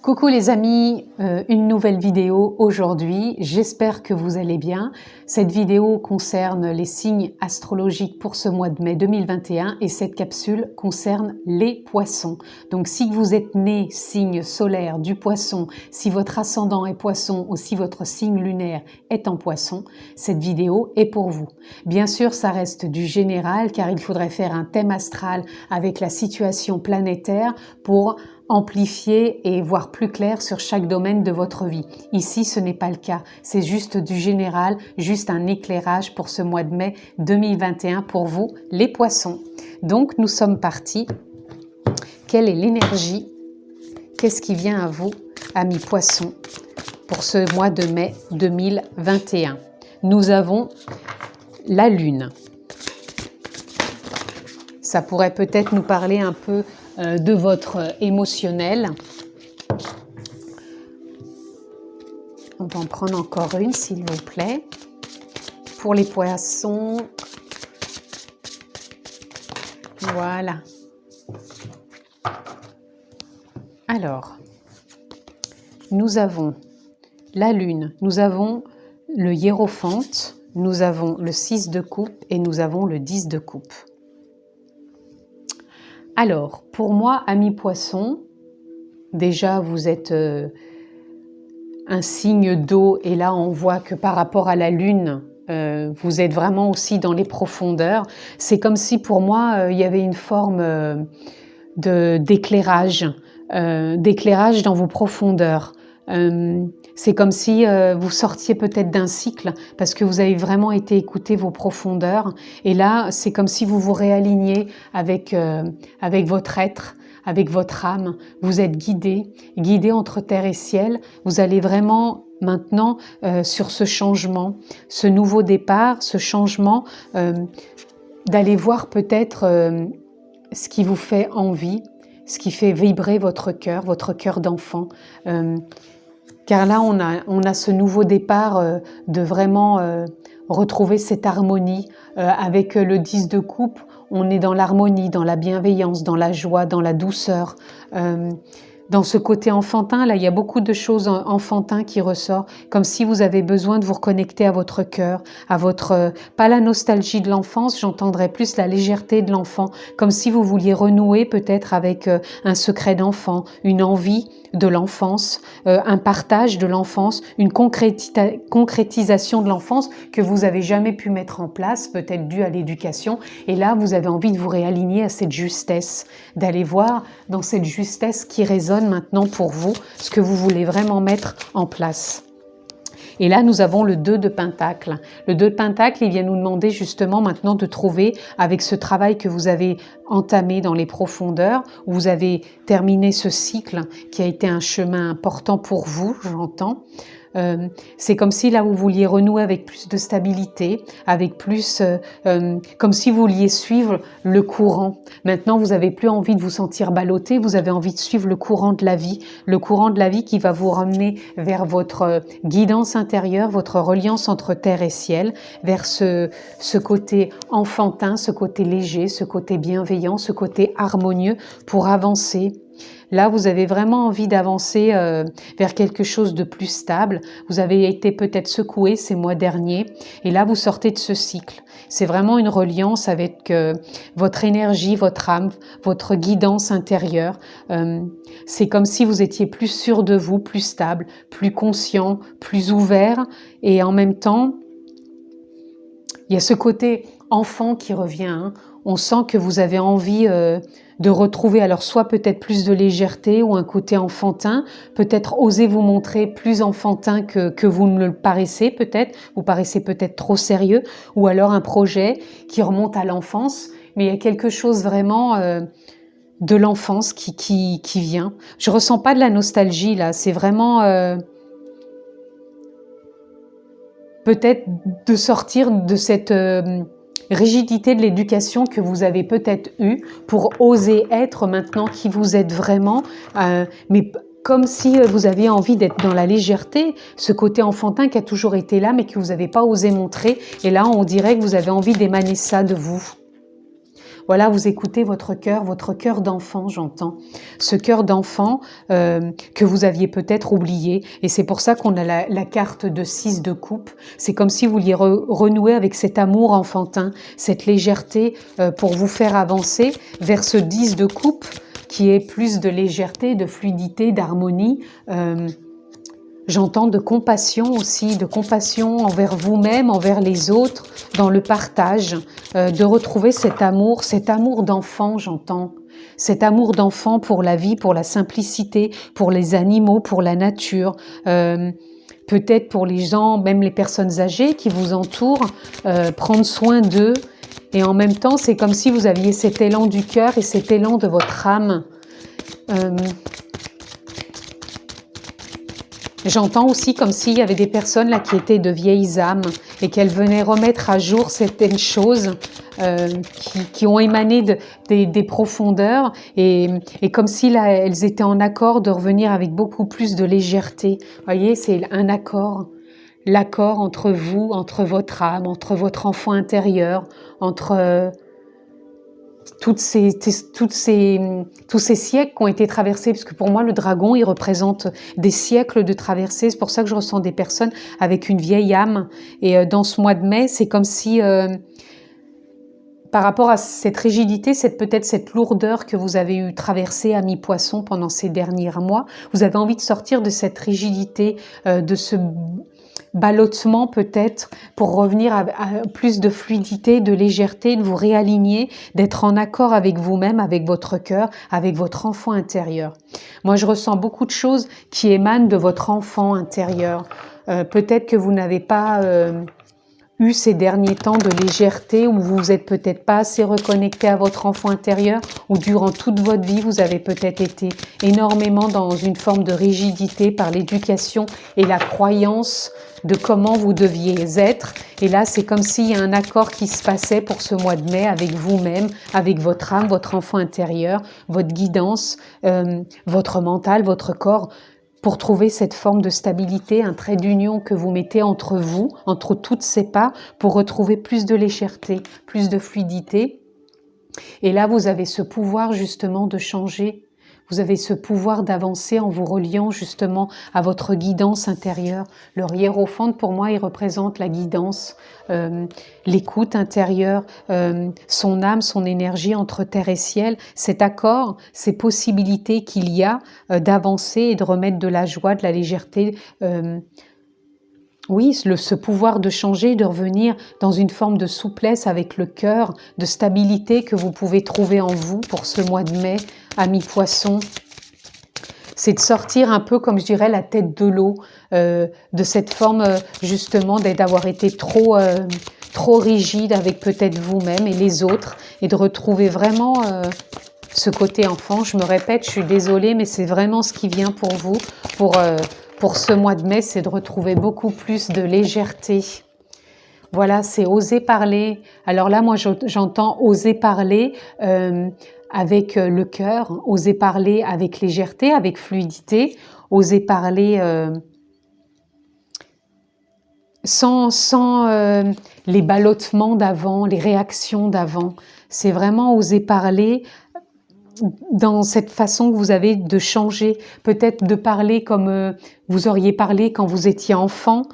Coucou les amis, une nouvelle vidéo aujourd'hui, j'espère que vous allez bien. Cette vidéo concerne les signes astrologiques pour ce mois de mai 2021 et cette capsule concerne les poissons. Donc si vous êtes né signe solaire du poisson, si votre ascendant est poisson ou si votre signe lunaire est en poisson, cette vidéo est pour vous. Bien sûr, ça reste du général car il faudrait faire un thème astral avec la situation planétaire pour amplifier et voir plus clair sur chaque domaine de votre vie. Ici, ce n'est pas le cas. C'est juste du général, juste un éclairage pour ce mois de mai 2021 pour vous, les poissons. Donc, nous sommes partis. Quelle est l'énergie? Qu'est-ce qui vient à vous, amis poissons, pour ce mois de mai 2021? Nous avons la Lune. Ça pourrait peut-être nous parler un peu de votre émotionnel. On va en prendre encore une, s'il vous plaît. Pour les poissons. Voilà. Alors, nous avons la Lune, nous avons le hiérophante, nous avons le 6 de coupe et nous avons le 10 de coupe. Alors, pour moi, amis poissons, déjà vous êtes un signe d'eau et là on voit que par rapport à la Lune, vous êtes vraiment aussi dans les profondeurs. C'est comme si pour moi, il y avait une forme d'éclairage dans vos profondeurs. C'est comme si vous sortiez peut-être d'un cycle parce que vous avez vraiment été écouter vos profondeurs et là c'est comme si vous vous réaligniez avec votre être, avec votre âme. Vous êtes guidé entre terre et ciel. Vous allez vraiment maintenant sur ce changement, ce nouveau départ, ce changement, d'aller voir peut-être ce qui vous fait envie, ce qui fait vibrer votre cœur d'enfant. Car là, on a ce nouveau départ de vraiment retrouver cette harmonie. Avec le 10 de coupe, on est dans l'harmonie, dans la bienveillance, dans la joie, dans la douceur. Dans ce côté enfantin, là, il y a beaucoup de choses enfantins qui ressortent, comme si vous avez besoin de vous reconnecter à votre cœur, à votre, pas la nostalgie de l'enfance, j'entendrais plus la légèreté de l'enfant, comme si vous vouliez renouer peut-être avec un secret d'enfant, une envie de l'enfance, un partage de l'enfance, une concrétisation de l'enfance que vous avez jamais pu mettre en place, peut-être dû à l'éducation. Et là, vous avez envie de vous réaligner à cette justesse, d'aller voir dans cette justesse qui résonne maintenant pour vous, ce que vous voulez vraiment mettre en place. Et là, nous avons le 2 de Pentacle. Le 2 de Pentacle, il vient nous demander justement maintenant de trouver, avec ce travail que vous avez entamé dans les profondeurs, où vous avez terminé ce cycle qui a été un chemin important pour vous, j'entends. C'est comme si là vous vouliez renouer avec plus de stabilité, avec plus, comme si vous vouliez suivre le courant. Maintenant, vous n'avez plus envie de vous sentir ballotté, vous avez envie de suivre le courant de la vie qui va vous ramener vers votre guidance intérieure, votre reliance entre terre et ciel, vers ce côté enfantin, ce côté léger, ce côté bienveillant, ce côté harmonieux pour avancer. Là, vous avez vraiment envie d'avancer vers quelque chose de plus stable. Vous avez été peut-être secoué ces mois derniers et là, vous sortez de ce cycle. C'est vraiment une reliance avec votre énergie, votre âme, votre guidance intérieure. C'est comme si vous étiez plus sûr de vous, plus stable, plus conscient, plus ouvert et en même temps, il y a ce côté enfant qui revient. Hein. On sent que vous avez envie de retrouver alors soit peut-être plus de légèreté ou un côté enfantin, peut-être oser vous montrer plus enfantin que vous ne le paraissez peut-être, vous paraissez peut-être trop sérieux, ou alors un projet qui remonte à l'enfance, mais il y a quelque chose vraiment de l'enfance qui vient. Je ressens pas de la nostalgie là, c'est vraiment peut-être de sortir de cette rigidité de l'éducation que vous avez peut-être eue pour oser être maintenant qui vous êtes vraiment, mais comme si vous aviez envie d'être dans la légèreté, ce côté enfantin qui a toujours été là mais que vous n'avez pas osé montrer. Et là, on dirait que vous avez envie d'émaner ça de vous. Voilà, vous écoutez votre cœur d'enfant, j'entends. Ce cœur d'enfant que vous aviez peut-être oublié. Et c'est pour ça qu'on a la carte de 6 de coupe. C'est comme si vous vouliez renouer avec cet amour enfantin, cette légèreté pour vous faire avancer vers ce 10 de coupe qui est plus de légèreté, de fluidité, d'harmonie. J'entends de compassion aussi, de compassion envers vous-même, envers les autres, dans le partage, de retrouver cet amour d'enfant, j'entends. Cet amour d'enfant pour la vie, pour la simplicité, pour les animaux, pour la nature, peut-être pour les gens, même les personnes âgées qui vous entourent, prendre soin d'eux. Et en même temps, c'est comme si vous aviez cet élan du cœur et cet élan de votre âme. J'entends aussi comme s'il y avait des personnes là qui étaient de vieilles âmes et qu'elles venaient remettre à jour certaines choses qui ont émané des profondeurs et comme si là elles étaient en accord de revenir avec beaucoup plus de légèreté. Vous voyez, c'est un accord. L'accord entre vous, entre votre âme, entre votre enfant intérieur, entre tous ces siècles qui ont été traversés, parce que pour moi le dragon il représente des siècles de traversées. C'est pour ça que je ressens des personnes avec une vieille âme, et dans ce mois de mai c'est comme si par rapport à cette rigidité, peut-être cette lourdeur que vous avez eu traversée à mi-poisson pendant ces derniers mois, vous avez envie de sortir de cette rigidité, de ce ballottement peut-être, pour revenir à plus de fluidité, de légèreté, de vous réaligner, d'être en accord avec vous-même, avec votre cœur, avec votre enfant intérieur. Moi, je ressens beaucoup de choses qui émanent de votre enfant intérieur. Peut-être que vous n'avez pas eu ces derniers temps de légèreté, où vous êtes peut-être pas assez reconnecté à votre enfant intérieur, ou durant toute votre vie, vous avez peut-être été énormément dans une forme de rigidité par l'éducation et la croyance de comment vous deviez être. Et là, c'est comme s'il y a un accord qui se passait pour ce mois de mai avec vous-même, avec votre âme, votre enfant intérieur, votre guidance, votre mental, votre corps, pour trouver cette forme de stabilité, un trait d'union que vous mettez entre vous, entre toutes ces parts, pour retrouver plus de légèreté, plus de fluidité. Et là, vous avez ce pouvoir justement de changer. Vous avez ce pouvoir d'avancer en vous reliant justement à votre guidance intérieure. Le hiérophante, pour moi, il représente la guidance, l'écoute intérieure, son âme, son énergie entre terre et ciel. Cet accord, ces possibilités qu'il y a d'avancer et de remettre de la joie, de la légèreté, oui, ce pouvoir de changer, de revenir dans une forme de souplesse avec le cœur, de stabilité que vous pouvez trouver en vous pour ce mois de mai à mi-poisson. C'est de sortir un peu, comme je dirais, la tête de l'eau, de cette forme justement d'avoir été trop rigide avec peut-être vous-même et les autres, et de retrouver vraiment ce côté enfant. Je me répète, je suis désolée, mais c'est vraiment ce qui vient pour vous, pour ce mois de mai, c'est de retrouver beaucoup plus de légèreté. Voilà, c'est oser parler. Alors là, moi, j'entends oser parler avec le cœur, oser parler avec légèreté, avec fluidité, oser parler sans les ballottements d'avant, les réactions d'avant. C'est vraiment oser parler dans cette façon que vous avez de changer, peut-être de parler comme vous auriez parlé quand vous étiez enfant,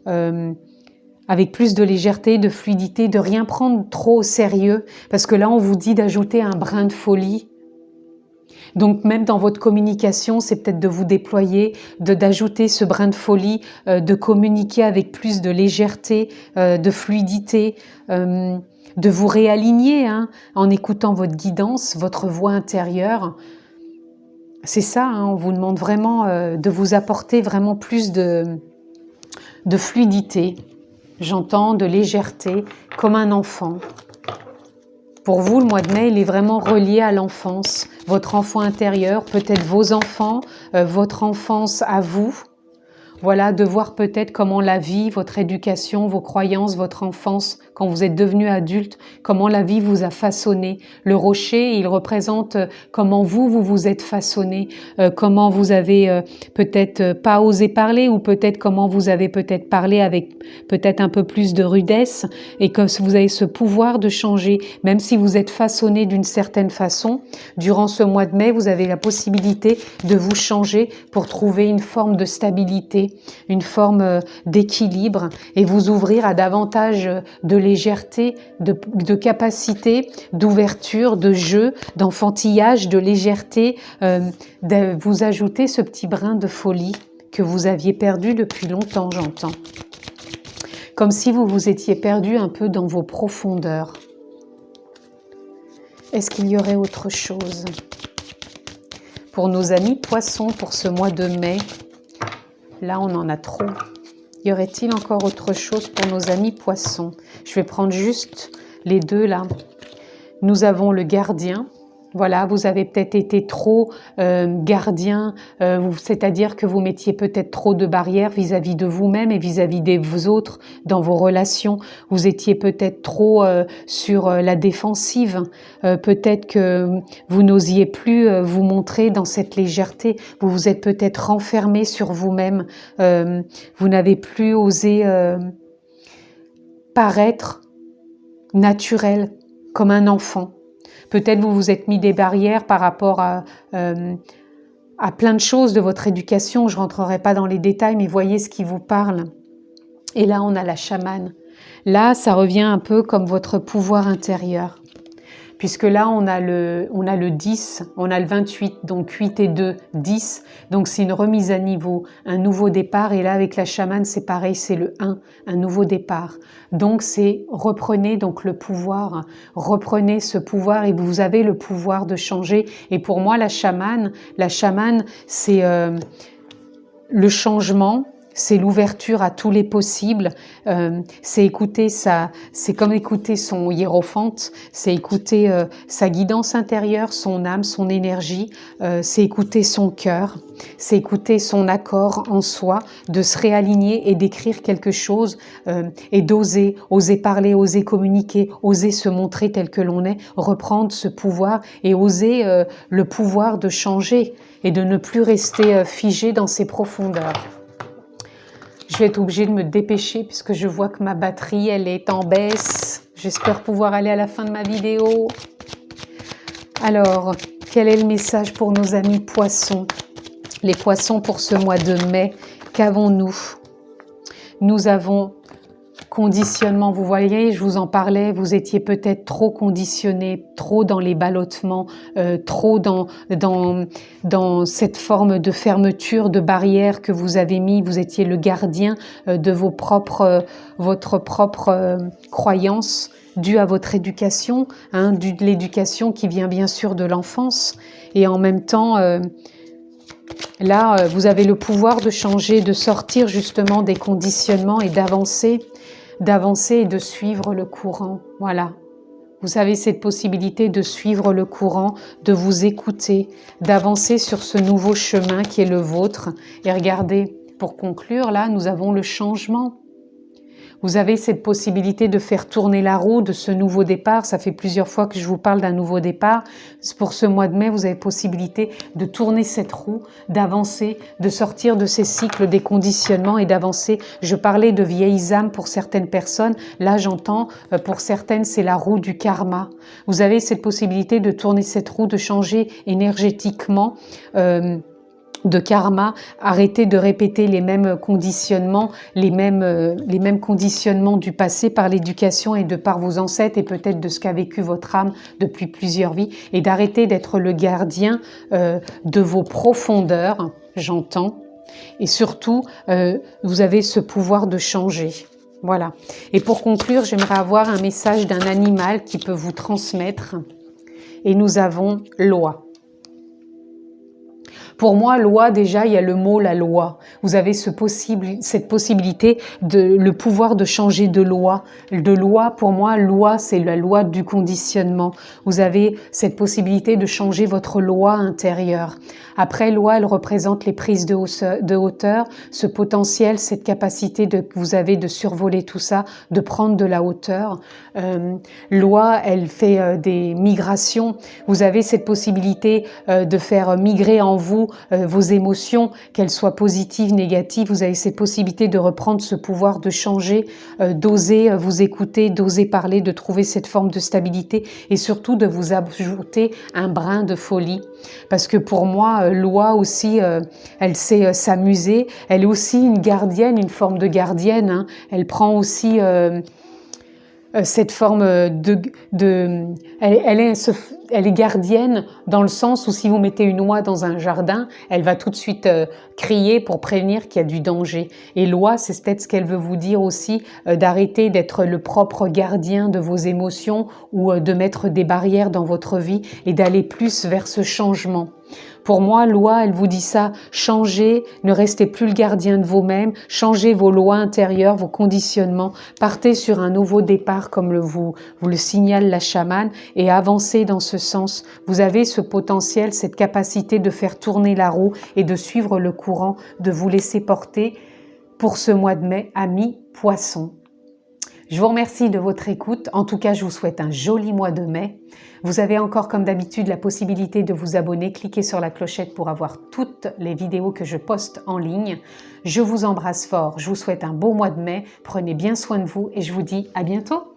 avec plus de légèreté, de fluidité, de rien prendre trop au sérieux, parce que là on vous dit d'ajouter un brin de folie. Donc même dans votre communication, c'est peut-être de vous déployer, d'ajouter ce brin de folie, de communiquer avec plus de légèreté, de fluidité, de vous réaligner en écoutant votre guidance, votre voix intérieure. C'est ça, on vous demande vraiment de vous apporter vraiment plus de fluidité. J'entends de légèreté, comme un enfant. Pour vous, le mois de mai, il est vraiment relié à l'enfance. Votre enfant intérieur, peut-être vos enfants, votre enfance à vous. Voilà, de voir peut-être comment la vie, votre éducation, vos croyances, votre enfance, quand vous êtes devenu adulte, comment la vie vous a façonné. Le rocher, il représente comment vous vous êtes façonné, comment vous avez peut-être pas osé parler ou peut-être comment vous avez peut-être parlé avec peut-être un peu plus de rudesse et que vous avez ce pouvoir de changer. Même si vous êtes façonné d'une certaine façon, durant ce mois de mai, vous avez la possibilité de vous changer pour trouver une forme de stabilité, une forme d'équilibre et vous ouvrir à davantage de légèreté, de capacité, d'ouverture, de jeu, d'enfantillage, de légèreté, de vous ajouter ce petit brin de folie que vous aviez perdu depuis longtemps, j'entends. Comme si vous vous étiez perdu un peu dans vos profondeurs. Est-ce qu'il y aurait autre chose? Pour nos amis poissons, pour ce mois de mai, là on en a trop. Y aurait-il encore autre chose pour nos amis poissons? Je vais prendre juste les deux là. Nous avons le gardien. Voilà, vous avez peut-être été trop gardien, c'est-à-dire que vous mettiez peut-être trop de barrières vis-à-vis de vous-même et vis-à-vis des autres dans vos relations. Vous étiez peut-être trop sur la défensive. Peut-être que vous n'osiez plus vous montrer dans cette légèreté. Vous vous êtes peut-être renfermé sur vous-même. Vous n'avez plus osé paraître naturel comme un enfant. Peut-être vous vous êtes mis des barrières par rapport à plein de choses de votre éducation. Je ne rentrerai pas dans les détails, mais voyez ce qui vous parle. Et là, on a la chamane. Là, ça revient un peu comme votre pouvoir intérieur. Puisque là, on a le 10, on a le 28, donc 8 et 2, 10. Donc, c'est une remise à niveau, un nouveau départ. Et là, avec la chamane, c'est pareil, c'est le 1, un nouveau départ. Donc, c'est reprenez donc le pouvoir, reprenez ce pouvoir et vous avez le pouvoir de changer. Et pour moi, la chamane, c'est le changement. C'est l'ouverture à tous les possibles, c'est écouter c'est comme écouter son hiérophante, c'est écouter sa guidance intérieure, son âme, son énergie, c'est écouter son cœur, c'est écouter son accord en soi, de se réaligner et d'écrire quelque chose et oser parler, oser communiquer, oser se montrer tel que l'on est, reprendre ce pouvoir et oser le pouvoir de changer et de ne plus rester figé dans ses profondeurs. Je vais être obligée de me dépêcher puisque je vois que ma batterie, elle est en baisse. J'espère pouvoir aller à la fin de ma vidéo. Alors, quel est le message pour nos amis poissons? Les poissons pour ce mois de mai, qu'avons-nous? Nous avons conditionnement, vous voyez, je vous en parlais, vous étiez peut-être trop conditionné, trop dans les ballottements, trop dans cette forme de fermeture, de barrière que vous avez mis, vous étiez le gardien de votre propre croyance due à votre éducation, due de l'éducation qui vient bien sûr de l'enfance, et en même temps... Là, vous avez le pouvoir de changer, de sortir justement des conditionnements et d'avancer et de suivre le courant. Voilà. Vous avez cette possibilité de suivre le courant, de vous écouter, d'avancer sur ce nouveau chemin qui est le vôtre. Et regardez, pour conclure, là, nous avons le changement. Vous avez cette possibilité de faire tourner la roue de ce nouveau départ. Ça fait plusieurs fois que je vous parle d'un nouveau départ. Pour ce mois de mai, vous avez possibilité de tourner cette roue, d'avancer, de sortir de ces cycles des conditionnements et d'avancer. Je parlais de vieilles âmes pour certaines personnes. Là, j'entends, pour certaines, c'est la roue du karma. Vous avez cette possibilité de tourner cette roue, de changer énergétiquement, de karma, arrêter de répéter les mêmes conditionnements, les mêmes conditionnements du passé par l'éducation et de par vos ancêtres et peut-être de ce qu'a vécu votre âme depuis plusieurs vies, et d'arrêter d'être le gardien de vos profondeurs, j'entends, et surtout vous avez ce pouvoir de changer. Voilà. Et pour conclure, j'aimerais avoir un message d'un animal qui peut vous transmettre, et nous avons l'oie. Pour moi, loi, déjà, il y a le mot la loi. Vous avez cette possibilité, le pouvoir de changer de loi. De loi, pour moi, loi, c'est la loi du conditionnement. Vous avez cette possibilité de changer votre loi intérieure. Après, loi, elle représente les prises de hauteur, ce potentiel, cette capacité que vous avez de survoler tout ça, de prendre de la hauteur. Loi, elle fait des migrations. Vous avez cette possibilité de faire migrer en vous vos émotions, qu'elles soient positives, négatives. Vous avez cette possibilité de reprendre ce pouvoir de changer, d'oser vous écouter, d'oser parler, de trouver cette forme de stabilité et surtout de vous ajouter un brin de folie. Parce que pour moi, loi aussi, elle sait s'amuser. Elle est aussi une gardienne, une forme de gardienne. Hein. Elle prend aussi cette forme elle est gardienne dans le sens où si vous mettez une oie dans un jardin, elle va tout de suite crier pour prévenir qu'il y a du danger. Et l'oie, c'est peut-être ce qu'elle veut vous dire aussi, d'arrêter d'être le propre gardien de vos émotions ou de mettre des barrières dans votre vie et d'aller plus vers ce changement. Pour moi, loi, elle vous dit ça, changez, ne restez plus le gardien de vous-même, changez vos lois intérieures, vos conditionnements, partez sur un nouveau départ comme vous le signale la chamane et avancez dans ce sens. Vous avez ce potentiel, cette capacité de faire tourner la roue et de suivre le courant, de vous laisser porter pour ce mois de mai, amis Poissons. Je vous remercie de votre écoute. En tout cas, je vous souhaite un joli mois de mai. Vous avez encore, comme d'habitude, la possibilité de vous abonner. Cliquez sur la clochette pour avoir toutes les vidéos que je poste en ligne. Je vous embrasse fort. Je vous souhaite un beau mois de mai. Prenez bien soin de vous et je vous dis à bientôt.